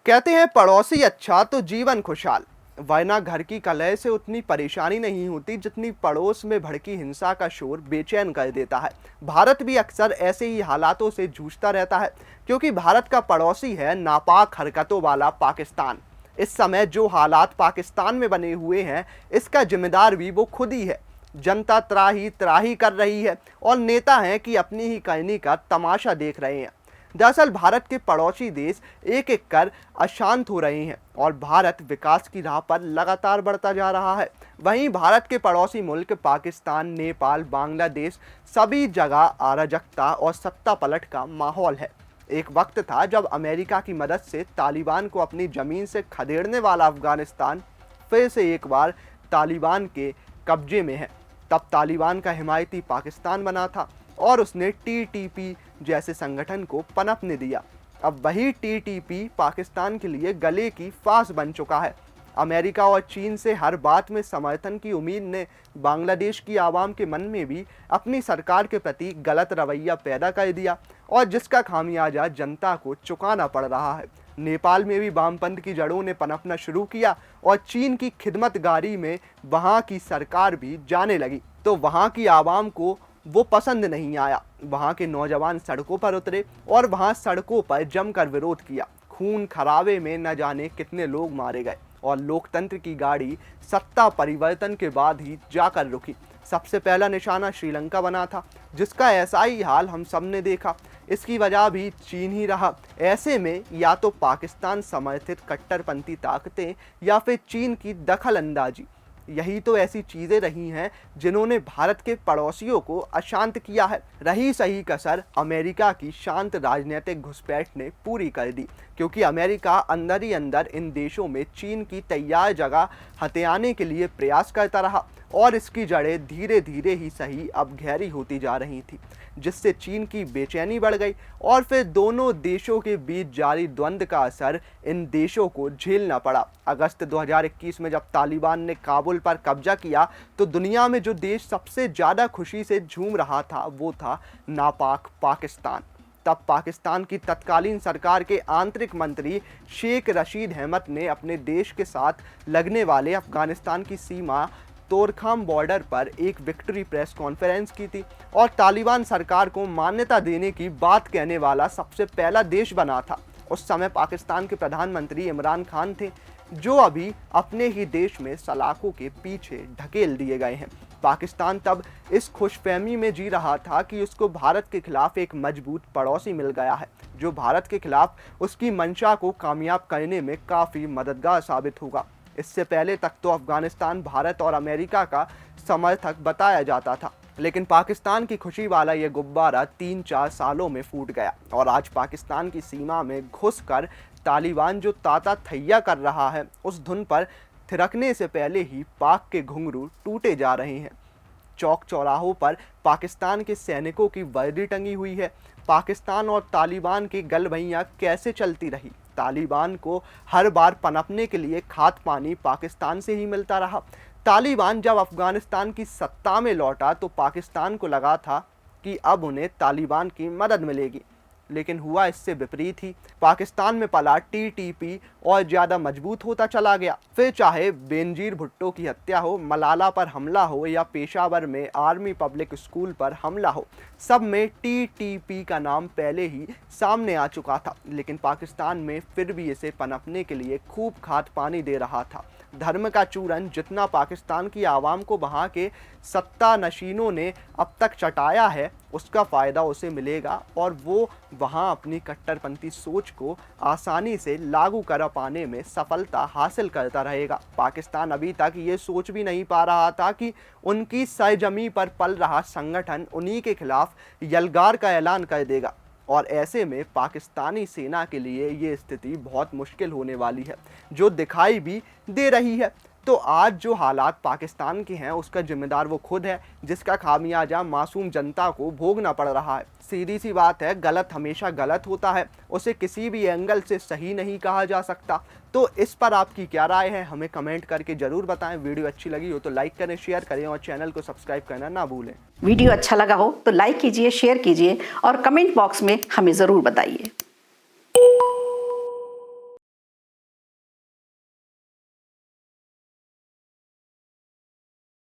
कहते हैं पड़ोसी अच्छा तो जीवन खुशहाल। वरना घर की कलह से उतनी परेशानी नहीं होती जितनी पड़ोस में भड़की हिंसा का शोर बेचैन कर देता है। भारत भी अक्सर ऐसे ही हालातों से जूझता रहता है, क्योंकि भारत का पड़ोसी है नापाक हरकतों वाला पाकिस्तान। इस समय जो हालात पाकिस्तान में बने हुए हैं, इसका जिम्मेदार भी वो खुद ही है। जनता त्राही त्राही कर रही है और नेता हैं कि अपनी ही करनी का तमाशा देख रहे हैं। दरअसल भारत के पड़ोसी देश एक एक कर अशांत हो रहे हैं और भारत विकास की राह पर लगातार बढ़ता जा रहा है। वहीं भारत के पड़ोसी मुल्क पाकिस्तान, नेपाल, बांग्लादेश, सभी जगह अराजकता और सत्ता पलट का माहौल है। एक वक्त था जब अमेरिका की मदद से तालिबान को अपनी ज़मीन से खदेड़ने वाला अफगानिस्तान फिर से एक बार तालिबान के कब्जे में है। तब तालिबान का हिमायती पाकिस्तान बना था और उसने टीटीपी जैसे संगठन को पनपने दिया। अब वही टीटीपी पाकिस्तान के लिए गले की फांस बन चुका है। अमेरिका और चीन से हर बात में समर्थन की उम्मीद ने बांग्लादेश की आवाम के मन में भी अपनी सरकार के प्रति गलत रवैया पैदा कर दिया और जिसका खामियाजा जनता को चुकाना पड़ रहा है। नेपाल में भी वामपंथ की जड़ों ने पनपना शुरू किया और चीन की खिदमतगारी में वहाँ की सरकार भी जाने लगी, तो वहाँ की आवाम को वो पसंद नहीं आया। वहाँ के नौजवान सड़कों पर उतरे और वहाँ सड़कों पर जमकर विरोध किया। खून खराबे में न जाने कितने लोग मारे गए और लोकतंत्र की गाड़ी सत्ता परिवर्तन के बाद ही जाकर रुकी। सबसे पहला निशाना श्रीलंका बना था, जिसका ऐसा ही हाल हम सब ने देखा। इसकी वजह भी चीन ही रहा। ऐसे में या तो पाकिस्तान समर्थित कट्टरपंथी ताकतें या फिर चीन की दखल अंदाजी, यही तो ऐसी चीज़ें रही हैं जिन्होंने भारत के पड़ोसियों को अशांत किया है। रही सही कसर अमेरिका की शांत राजनीतिक घुसपैठ ने पूरी कर दी, क्योंकि अमेरिका अंदर ही अंदर इन देशों में चीन की तैयार जगह हथियाने के लिए प्रयास करता रहा और इसकी जड़ें धीरे धीरे ही सही अब गहरी होती जा रही थी, जिससे चीन की बेचैनी बढ़ गई और फिर दोनों देशों के बीच जारी द्वंद्व का असर इन देशों को झेलना पड़ा। अगस्त 2021 में जब तालिबान ने काबुल पर कब्जा किया, तो दुनिया में जो देश सबसे ज़्यादा खुशी से झूम रहा था वो था नापाक पाकिस्तान। तब पाकिस्तान की तत्कालीन सरकार के आंतरिक मंत्री शेख रशीद अहमद ने अपने देश के साथ लगने वाले अफगानिस्तान की सीमा तोरखाम बॉर्डर पर एक विक्ट्री प्रेस कॉन्फ्रेंस की थी और तालिबान सरकार को मान्यता देने की बात कहने वाला सबसे पहला देश बना था। उस समय पाकिस्तान के प्रधानमंत्री इमरान खान थे, जो अभी अपने ही देश में सलाखों के पीछे ढकेल दिए गए हैं। पाकिस्तान तब इस खुशफहमी में जी रहा था कि उसको भारत के खिलाफ एक मजबूत पड़ोसी मिल गया है, जो भारत के खिलाफ उसकी मंशा को कामयाब करने में काफ़ी मददगार साबित होगा। इससे पहले तक तो अफगानिस्तान भारत और अमेरिका का समर्थक बताया जाता था, लेकिन पाकिस्तान की खुशी वाला ये गुब्बारा 3-4 सालों में फूट गया और आज पाकिस्तान की सीमा में घुसकर तालिबान जो ताता थैया कर रहा है, उस धुन पर थिरकने से पहले ही पाक के घुंघरू टूटे जा रहे हैं। चौक चौराहों पर पाकिस्तान के सैनिकों की वर्दी टंगी हुई है। पाकिस्तान और तालिबान की गलभैयाँ कैसे चलती रही। तालिबान को हर बार पनपने के लिए खाद पानी पाकिस्तान से ही मिलता रहा। तालिबान जब अफगानिस्तान की सत्ता में लौटा तो पाकिस्तान को लगा था कि अब उन्हें तालिबान की मदद मिलेगी, लेकिन हुआ इससे विपरीत ही। पाकिस्तान में पला टीटीपी और ज़्यादा मजबूत होता चला गया। फिर चाहे बेनजीर भुट्टो की हत्या हो, मलाला पर हमला हो या पेशावर में आर्मी पब्लिक स्कूल पर हमला हो, सब में टीटीपी का नाम पहले ही सामने आ चुका था। लेकिन पाकिस्तान में फिर भी इसे पनपने के लिए खूब खाद पानी दे रहा था। धर्म का चूरन जितना पाकिस्तान की आवाम को वहाँ के सत्ता नशीनों ने अब तक चटाया है, उसका फ़ायदा उसे मिलेगा और वो वहाँ अपनी कट्टरपंथी सोच को आसानी से लागू कर पाने में सफलता हासिल करता रहेगा। पाकिस्तान अभी तक ये सोच भी नहीं पा रहा था कि उनकी सरजमी पर पल रहा संगठन उन्हीं के खिलाफ यलगार का ऐलान कर देगा और ऐसे में पाकिस्तानी सेना के लिए ये स्थिति बहुत मुश्किल होने वाली है, जो दिखाई भी दे रही है। तो आज जो हालात पाकिस्तान के हैं, उसका जिम्मेदार वो खुद है, जिसका खामियाजा मासूम जनता को भोगना पड़ रहा है। सीधी सी बात है, गलत हमेशा गलत होता है, उसे किसी भी एंगल से सही नहीं कहा जा सकता। तो इस पर आपकी क्या राय है, हमें कमेंट करके ज़रूर बताएं। वीडियो अच्छी लगी हो तो लाइक करें, शेयर करें और चैनल को सब्सक्राइब करना ना भूलें। वीडियो अच्छा लगा हो तो लाइक कीजिए, शेयर कीजिए और कमेंट बॉक्स में हमें ज़रूर बताइए।